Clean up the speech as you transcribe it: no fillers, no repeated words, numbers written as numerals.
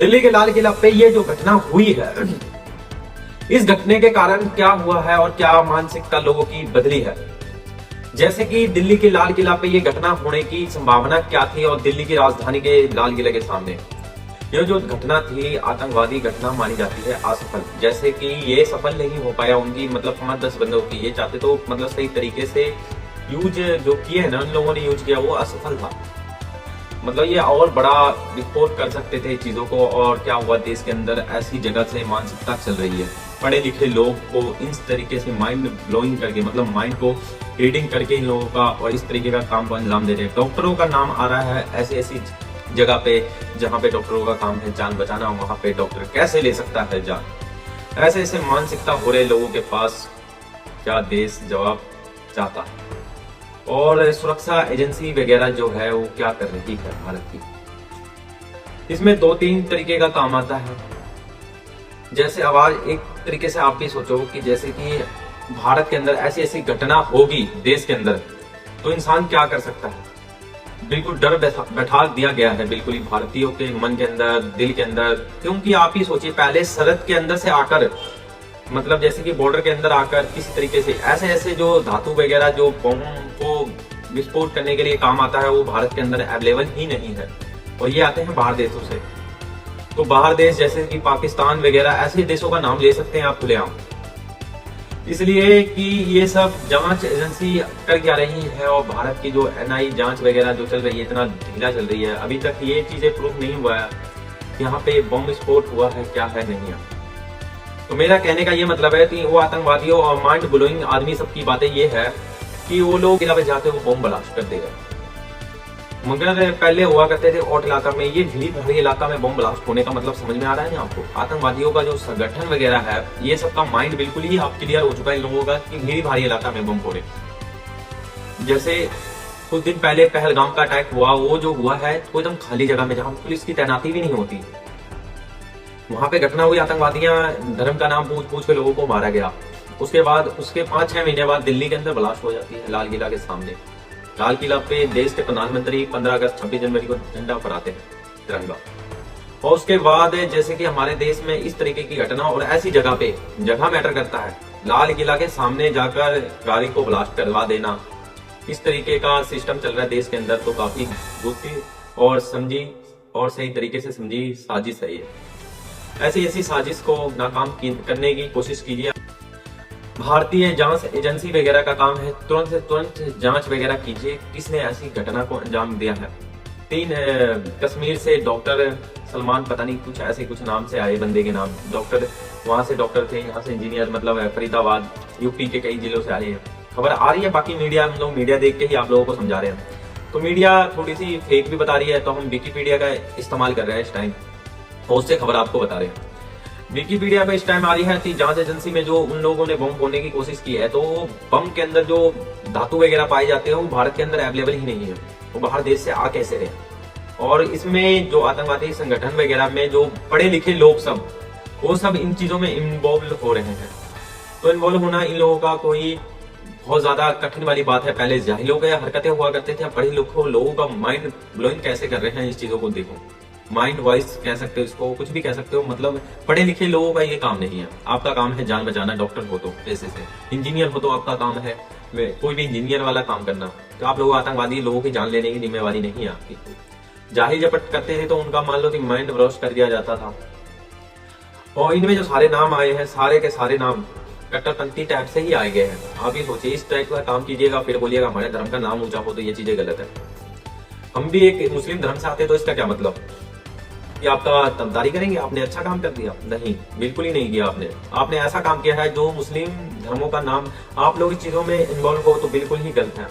दिल्ली के लाल किला पे ये जो घटना हुई है, इस घटने के कारण क्या हुआ है और क्या मानसिकता लोगों की बदली है। जैसे कि दिल्ली के लाल किला पे ये घटना होने की संभावना क्या थी और दिल्ली की राजधानी के लाल किले के सामने ये जो घटना थी आतंकवादी घटना मानी जाती है असफल। जैसे कि ये सफल नहीं हो पाया उनकी मतलब 5-10 बंदों की, ये चाहते तो मतलब सही तरीके से यूज जो किए हैं ना उन लोगों ने यूज किया वो असफल था। मतलब ये और बड़ा रिपोर्ट कर सकते थे चीजों को। और क्या हुआ, देश के अंदर ऐसी जगह से मानसिकता चल रही है, पढ़े लिखे लोग को इस तरीके से माइंड ब्लोइंग करके मतलब माइंड को रीडिंग करके इन लोगों का और इस तरीके का काम को अंजाम दे रहे हैं। डॉक्टरों का नाम आ रहा है ऐसी ऐसी जगह पे जहाँ पे डॉक्टरों का काम है जान बचाना, वहां पे डॉक्टर कैसे ले सकता है जान। ऐसे ऐसे मानसिकता हो रहे लोगों के पास, क्या देश जवाब चाहता। और सुरक्षा एजेंसी वगैरह जो है वो क्या कर रही है भारत की, इसमें 2-3 तरीके का काम आता है। जैसे आवाज एक तरीके से आप भी सोचो कि जैसे कि भारत के अंदर ऐसी ऐसी घटना होगी देश के अंदर तो इंसान क्या कर सकता है। बिल्कुल डर बैठा दिया गया है बिल्कुल ही भारतीयों के मन के अंदर, दिल के अंदर। क्योंकि आप ही सोचिए पहले सरहद के अंदर से आकर मतलब जैसे कि बॉर्डर के अंदर आकर किसी तरीके से ऐसे ऐसे जो धातु वगैरह जो बम को विस्फोट करने के लिए काम आता है वो भारत के अंदर अवेलेबल ही नहीं है। और ये आते हैं बाहर देशों से। तो बाहर देश जैसे कि पाकिस्तान वगैरह ऐसे देशों का नाम ले सकते हैं आप खुलेआम, इसलिए कि ये सब जांच एजेंसी कर क्या रही है। और भारत की जो एनआई जांच वगैरह जो चल रही है इतना ढीला चल रही है, अभी तक ये चीजें प्रूफ नहीं हुआ है कि यहाँ पे बम विस्फोट हुआ है क्या है नहीं है। तो मेरा कहने का ये मतलब है कि वो आतंकवादियों और माइंड ब्लोइंग आदमी सबकी बातें ये है कि वो लोग किला पे जाके वो बम ब्लास्ट कर देगा। मगर पहले हुआ करते थे और इलाका में, ये भीड़ भाड़ी इलाका में बम ब्लास्ट होने का मतलब समझ में आ रहा है ना आपको। आतंकवादियों का जो संगठन वगैरह है ये सबका माइंड बिल्कुल ही आप क्लियर हो चुका है इन लोगों का कि भीड़ भाड़ी इलाका में बम फोड़े। जैसे कुछ दिन पहले पहलगाम का अटैक हुआ, वो जो हुआ है वो एकदम खाली जगह में जहाँ पुलिस की तैनाती भी नहीं होती, वहां पे घटना हुई। आतंकवादियां धर्म का नाम पूछ पूछ के लोगों को मारा गया। उसके बाद उसके 5-6 महीने बाद दिल्ली के अंदर ब्लास्ट हो जाती है लाल किला के सामने। लाल किला पे देश के प्रधानमंत्री 15 अगस्त 26 जनवरी को झंडा फहराते हैं तिरंगा। और उसके बाद जैसे कि हमारे देश में इस तरीके की घटना और ऐसी जगह पे जगह मैटर करता है, लाल किला के सामने जाकर गाड़ी को ब्लास्ट करवा देना, इस तरीके का सिस्टम चल रहा है देश के अंदर। तो काफी गुप्ती और समझी और सही तरीके से समझी साजिश है ये। ऐसी ऐसी साजिश को नाकाम करने की कोशिश कीजिए। भारतीय जांच एजेंसी वगैरह का काम है तुरंत से तुरंत जांच वगैरह कीजिए किसने ऐसी घटना को अंजाम दिया है। 3 कश्मीर से डॉक्टर सलमान पता नहीं कुछ ऐसे कुछ नाम से आए बंदे के नाम, डॉक्टर वहां से डॉक्टर थे, यहाँ से इंजीनियर मतलब फरीदाबाद यूपी के कई जिलों से आए हैं। खबर आ रही है, बाकी मीडिया हम लोग मीडिया देख के ही आप लोगों को समझा रहे हैं। तो मीडिया थोड़ी सी फेक भी बता रही है, तो हम विकिपीडिया का इस्तेमाल कर रहे हैं इस टाइम, तो उससे खबर आपको बता रहे हैं। विकिपीडिया पे इस टाइम आ रही है कि जांच एजेंसी में जो उन लोगों ने बम फोड़ने की कोशिश की है, तो बम के अंदर जो धातु वगैरह पाए जाते हैं वो भारत के अंदर अवेलेबल ही नहीं है, वो बाहर देश से आ कैसे रहे। और इसमें जो आतंकवादी संगठन वगैरह में जो पढ़े लिखे लोग सब वो सब इन चीजों में इन्वॉल्व हो रहे हैं। तो इन्वॉल्व होना इन लोगों का कोई बहुत ज्यादा कठिन वाली बात है। पहले जाहिलों के हरकतें हुआ करते थे, पढ़े लिखे लोगों का माइंड ब्लोइंग कैसे कर रहे हैं इस चीजों को देखो। माइंड वॉइस कह सकते हो इसको, कुछ भी कह सकते हो, मतलब पढ़े लिखे लोगों का ये काम नहीं है। आपका काम है जान बचाना, डॉक्टर हो तो जैसे से इंजीनियर हो तो आपका काम है कोई भी इंजीनियर वाला काम करना। तो आप लोग आतंकवादी लोगों की जान लेने की जिम्मेवारी नहीं है आपकी। जाहिल जपट करते थे तो उनका मान लो कि माइंड ब्रॉश कर दिया जाता था। और इनमें जो सारे नाम आए हैं सारे के सारे नाम कट्टरपंथी टाइप से ही आए गए हैं। आप ही सोचिए इस टाइप का काम कीजिएगा फिर बोलिएगा हमारे धर्म का नाम ऊंचा हो, तो ये चीजें गलत है। हम भी एक मुस्लिम धर्म से आते तो इसका क्या मतलब कि आपका तमदारी करेंगे आपने अच्छा काम कर दिया? नहीं, बिल्कुल ही नहीं किया आपने ऐसा काम किया है जो मुस्लिम धर्मों का नाम आप लोग इस चीजों में इन्वॉल्व हो तो बिल्कुल ही गलत है।